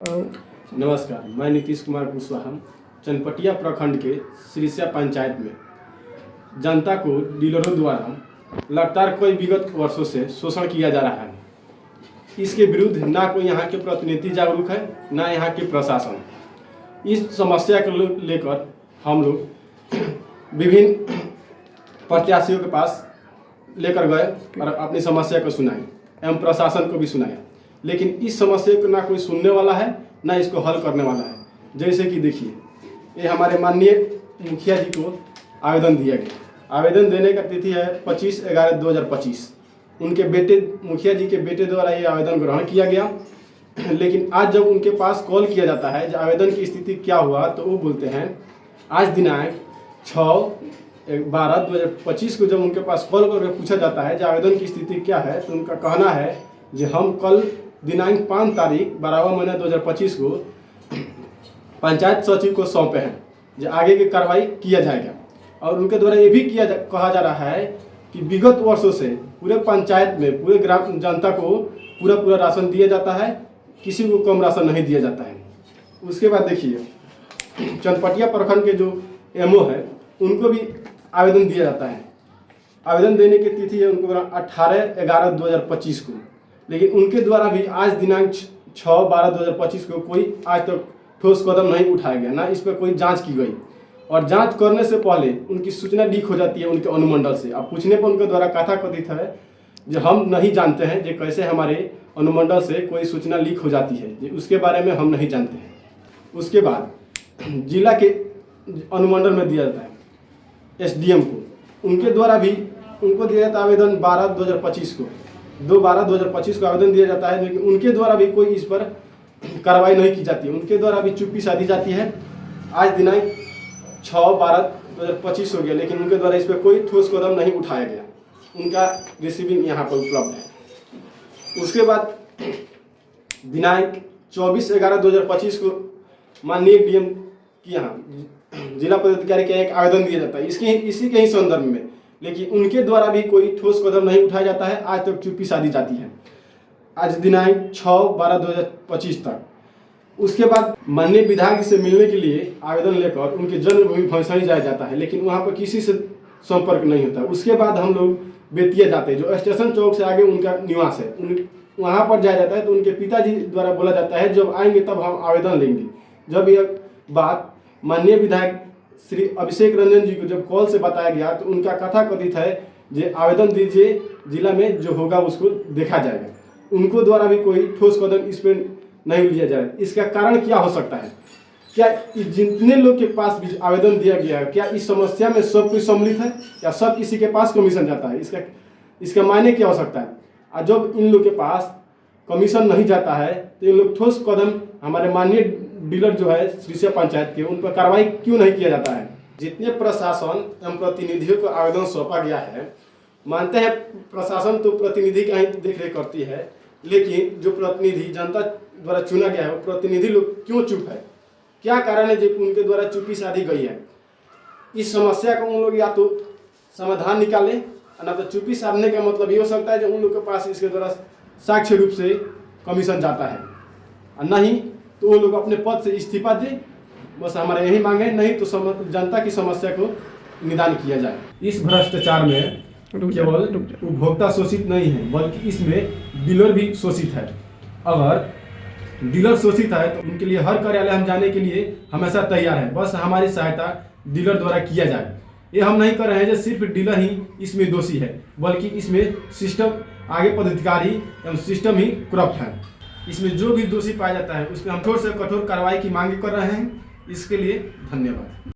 नमस्कार, मैं नीतीश कुमार कुशवाहा चनपटिया प्रखंड के सिरिसिया पंचायत में जनता को डीलरों द्वारा लगातार कई विगत वर्षों से शोषण किया जा रहा है। इसके विरुद्ध ना कोई यहाँ के प्रतिनिधि जागरूक है, ना यहाँ के प्रशासन। इस समस्या को लेकर हम लोग विभिन्न प्रत्याशियों के पास लेकर गए और अपनी समस्या को सुनाई एवं प्रशासन को भी सुनाया, लेकिन इस समस्या को ना कोई सुनने वाला है, ना इसको हल करने वाला है। जैसे कि देखिए, ये हमारे माननीय मुखिया जी को आवेदन दिया गया। आवेदन देने का तिथि है 25/11/2025। उनके बेटे, मुखिया जी के बेटे द्वारा ये आवेदन ग्रहण किया गया। लेकिन आज जब उनके पास कॉल किया जाता है, जब आवेदन की स्थिति क्या हुआ, तो वो बोलते हैं आज दिनांक 6/12/2025 को जब उनके पास कॉल करके पूछा जाता है जो आवेदन की स्थिति क्या है, तो उनका कहना है कि हम कल दिनांक 5 तारीख 12वां महीना 2025 को पंचायत सचिव को सौंपे हैं जो आगे की कार्रवाई किया जाएगा। और उनके द्वारा ये भी कहा जा रहा है कि विगत वर्षों से पूरे पंचायत में पूरे ग्राम जनता को पूरा राशन दिया जाता है, किसी को कम राशन नहीं दिया जाता है। उसके बाद देखिए, चनपटिया प्रखंड के जो एमओ है उनको भी आवेदन दिया जाता है। आवेदन देने की तिथि है उनको 18/11/2025 को, लेकिन उनके द्वारा भी आज दिनांक 6/12/2025 को कोई आज तक ठोस कदम नहीं उठाया गया, ना इस पर कोई जांच की गई। और जांच करने से पहले उनकी सूचना लीक हो जाती है उनके अनुमंडल से। अब पूछने पर उनके द्वारा कथा कथित है जो हम नहीं जानते हैं जो कैसे हमारे अनुमंडल से कोई सूचना लीक हो जाती है, उसके बारे में हम नहीं जानते हैं। उसके बाद जिला के अनुमंडल में दिया जाता है एसडीएम को, उनके द्वारा भी उनको दिया जाता है आवेदन 12/2025 को, 2/12/2025 को आवेदन दिया जाता है, लेकिन उनके द्वारा भी कोई इस पर कार्रवाई नहीं की जाती है। उनके द्वारा भी चुप्पी साधी जाती है। आज दिनांक 6/12/2025 हो गया, लेकिन उनके द्वारा इस पर कोई ठोस कदम नहीं उठाया गया। उनका रिसीविंग यहाँ पर उपलब्ध है। उसके बाद दिनांक 24/11/2025 को माननीय डीएम की यहाँ जिला पदाधिकारी का एक आवेदन दिया जाता है इसी के ही संदर्भ में, लेकिन उनके द्वारा भी कोई ठोस कदम नहीं उठाया जाता है। आज तक चुप्पी साधी जाती है, आज दिनांक 6/12/2025 तक। उसके बाद माननीय विधायक से मिलने के लिए आवेदन लेकर उनके जन्मभूमि भैंसई जाया जाता है, लेकिन वहाँ पर किसी से संपर्क नहीं होता। उसके बाद हम लोग बेतिया जाते हैं, जो स्टेशन चौक से आगे उनका निवास है, वहाँ पर जाया जाता है। तो उनके पिताजी द्वारा बोला जाता है जब आएंगे तब हम आवेदन लेंगे। जब यह बात माननीय विधायक श्री अभिषेक रंजन जी को जब कॉल से बताया गया, तो उनका कथा कथित है जो आवेदन दीजिए, जिला में जो होगा उसको देखा जाएगा। उनको द्वारा भी कोई ठोस कदम इस पर नहीं लिया जाए। इसका कारण क्या हो सकता है? क्या जितने लोग के पास भी आवेदन दिया गया है, क्या इस समस्या में सब कोई सम्मिलित है, या सब किसी के पास कमीशन जाता है? इसका मायने क्या हो सकता है? और जब इन लोग के पास कमीशन नहीं जाता है, तो इन लोग ठोस कदम हमारे माननीय डीलर जो है सिरिसिया पंचायत के, उन पर कार्रवाई क्यों नहीं किया जाता है? जितने प्रशासन एवं प्रतिनिधियों को आवेदन सौंपा गया है, मानते हैं प्रशासन तो प्रतिनिधि का ही देखरेख करती है, लेकिन जो प्रतिनिधि जनता द्वारा चुना गया है वो प्रतिनिधि लोग क्यों चुप है? क्या कारण है जो उनके द्वारा चुप्पी साधी गई है? इस समस्या को उन लोग या तो समाधान निकालें, ना तो चुप्पी साधने का मतलब ये हो सकता है जो उन लोग के पास इसके द्वारा साक्ष्य रूप से कमीशन जाता है, और नहीं तो वो लोग अपने पद से इस्तीफा दें। बस हमारे यही मांगे, नहीं तो जनता की समस्या को निदान किया जाए। इस भ्रष्टाचार में केवल उपभोक्ता शोषित नहीं है, बल्कि इसमें डीलर भी शोषित है। अगर डीलर शोषित है तो उनके लिए हर कार्यालय हम जाने के लिए हमेशा तैयार है। बस हमारी सहायता डीलर द्वारा किया जाए। ये हम नहीं कर रहे हैं जो सिर्फ डीलर ही इसमें दोषी है, बल्कि इसमें सिस्टम, आगे पदाधिकारी एवं सिस्टम ही करप्ट है। इसमें जो भी दोषी पाया जाता है उस पर हम कठोर से कठोर कार्रवाई की मांग कर रहे हैं। इसके लिए धन्यवाद।